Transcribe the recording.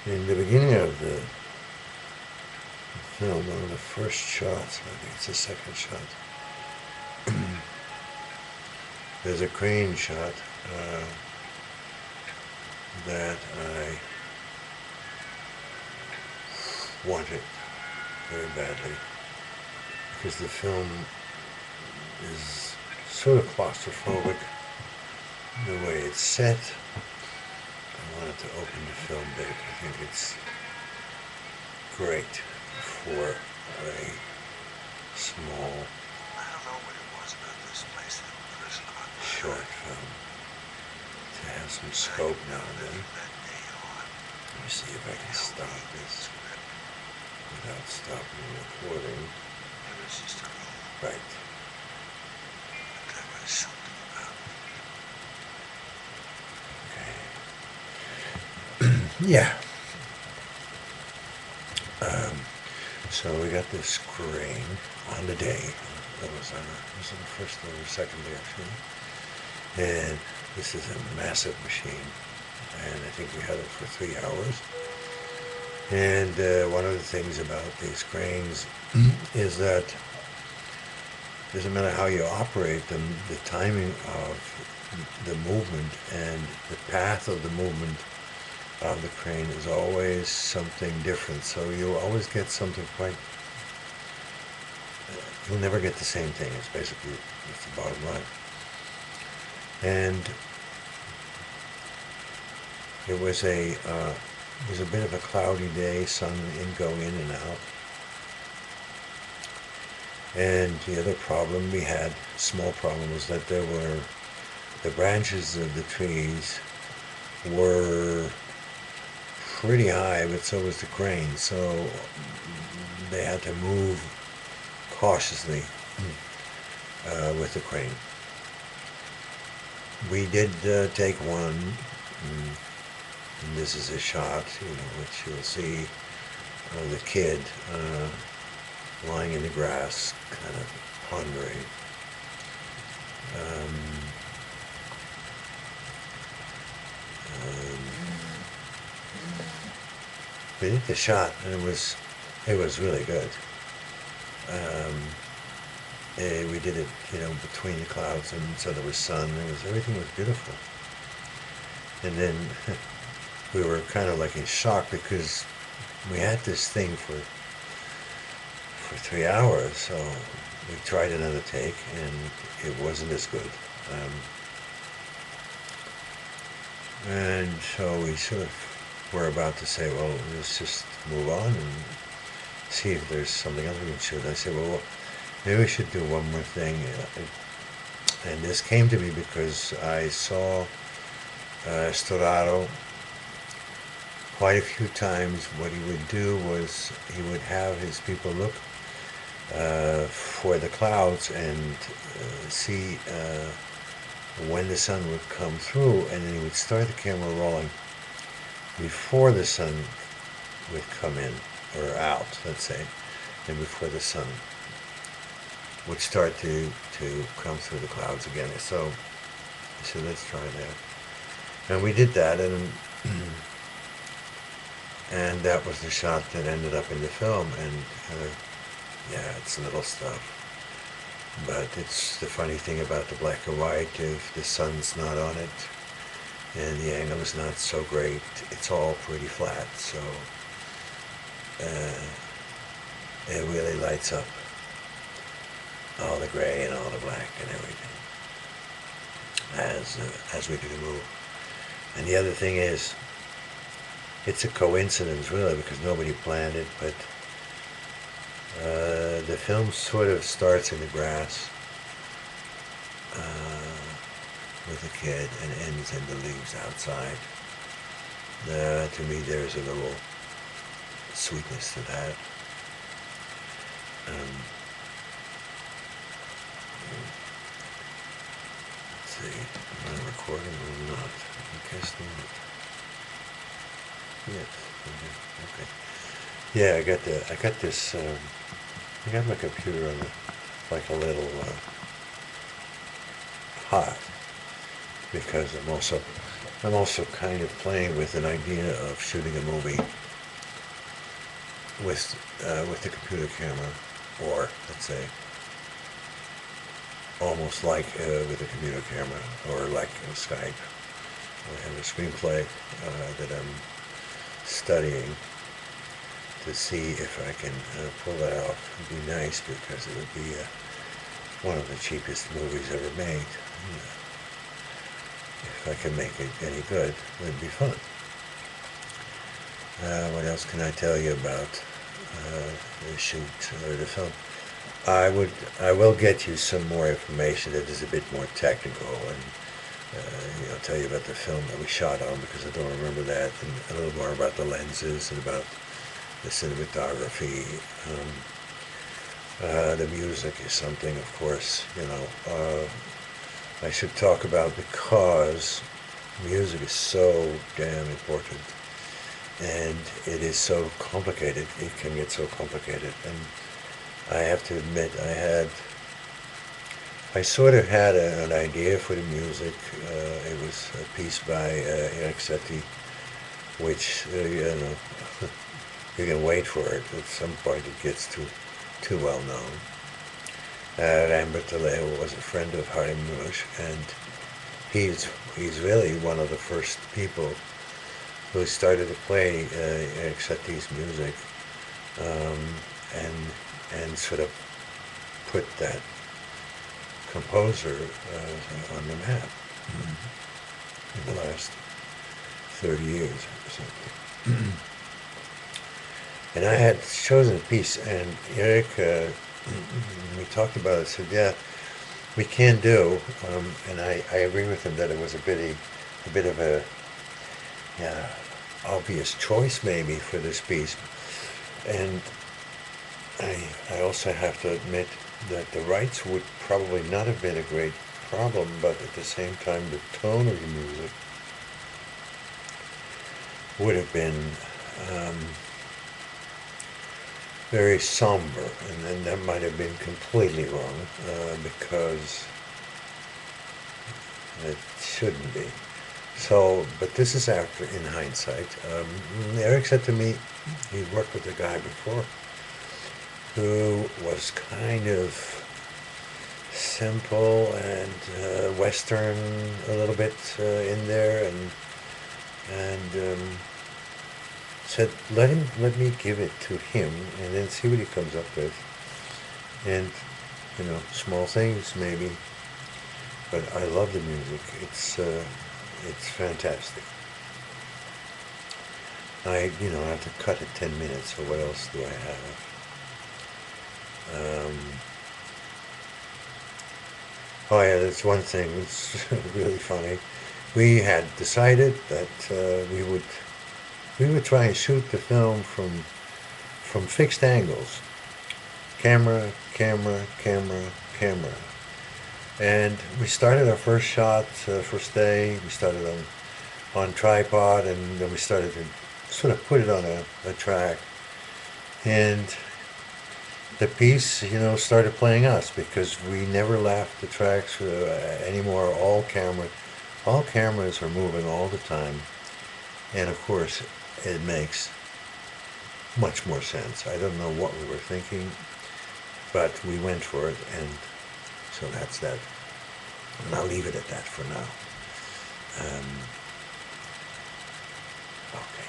In the beginning of the film, one of the first shots, I think it's the second shot, there's a crane shot that I wanted very badly because the film is sort of claustrophobic the way it's set. I wanted to open the film big. I think it's great for a small short film to have some scope now and then. Let me see if I can stop this without stopping the recording. Right. Okay. Yeah. So we got this crane on the day. It was on the first or second day actually. And this is a massive machine. And I think we had it for 3 hours. And one of the things about these cranes is that doesn't matter how you operate them, the timing of the movement and the path of the movement of the crane is always something different. So you'll always get something quite, you'll never get the same thing. It's basically, it's the bottom line. And it was a bit of a cloudy day, sun in, go in and out. And the other problem we had, small problem, was that there were, the branches of the trees were pretty high, but so was the crane. So they had to move cautiously with the crane. We did take one, and this is a shot, which you'll see of the kid lying in the grass, kind of pondering. We did the shot, and it was really good. We did it, between the clouds, and so there was sun. Everything was beautiful. And then we were kind of like in shock because we had this thing for 3 hours. So we tried another take, and it wasn't as good. And so we sort of were about to say, well, let's just move on and see if there's something else we can shoot. I said, well, maybe we should do one more thing. And this came to me because I saw Storaro quite a few times. What he would do was he would have his people look for the clouds and see when the sun would come through, and then he would start the camera rolling before the sun would come in, or out, let's say, and before the sun would start to come through the clouds again. So I said, let's try that. And we did that, and that was the shot that ended up in the film. And yeah, it's little stuff. But it's the funny thing about the black and white, if the sun's not on it and the angle is not so great, it's all pretty flat. So it really lights up all the gray and all the black and everything as we do the move. And the other thing is, it's a coincidence really, because nobody planned it, but the film sort of starts in the grass with the kid and ends in the leaves outside. To me, there's a little sweetness to that. Let's see, am I recording or not? I guess not. Yes. Okay. Yeah, I got this. I got my computer on like a little cot, because I'm also I'm also kind of playing with an idea of shooting a movie with the computer camera, or let's say almost like with a computer camera, or like in Skype. I have a screenplay that I'm studying to see if I can pull that off. It'd be nice because it would be one of the cheapest movies ever made. If I can make it any good, it'd be fun. What else can I tell you about the shoot or the film? I will get you some more information that is a bit more technical, and tell you about the film that we shot on, because I don't remember that, and a little more about the lenses and about the cinematography. The music is something, of course, I should talk about, because music is so damn important, and it is so complicated. It can get so complicated, and I have to admit, I sort of had an idea for the music. It was a piece by Eric Satie, which you can wait for it. At some point, it gets too well known. Lambert Taleo was a friend of Harry Mulisch, and he's really one of the first people who started to play Eric Satie's music, um, and sort of put that composer on the map in the last 30 years or something. And I had chosen a piece, and Eric, when we talked about it, said, "Yeah, we can do," and I agree with him that it was a bit of a obvious choice maybe for this piece, and I also have to admit that the rights would probably not have been a great problem, but at the same time, the tone of the music would have been very somber, and then that might have been completely wrong, because it shouldn't be. So, but this is after, in hindsight. Eric said to me, he'd worked with a guy before who was kind of simple and Western a little bit in there, and said, let me give it to him, and then see what he comes up with. And small things maybe, but I love the music. It's fantastic. I have to cut at 10 minutes, so what else do I have? Oh yeah, that's one thing. It's really funny. We had decided that we would try and shoot the film from fixed angles, camera, camera, camera, camera, and we started our first shot, first day. We started on tripod, and then we started to sort of put it on a track, and the piece, started playing us, because we never left the tracks anymore. All cameras are moving all the time, and of course, it makes much more sense. I don't know what we were thinking, but we went for it, and so that's that. And I'll leave it at that for now. Okay.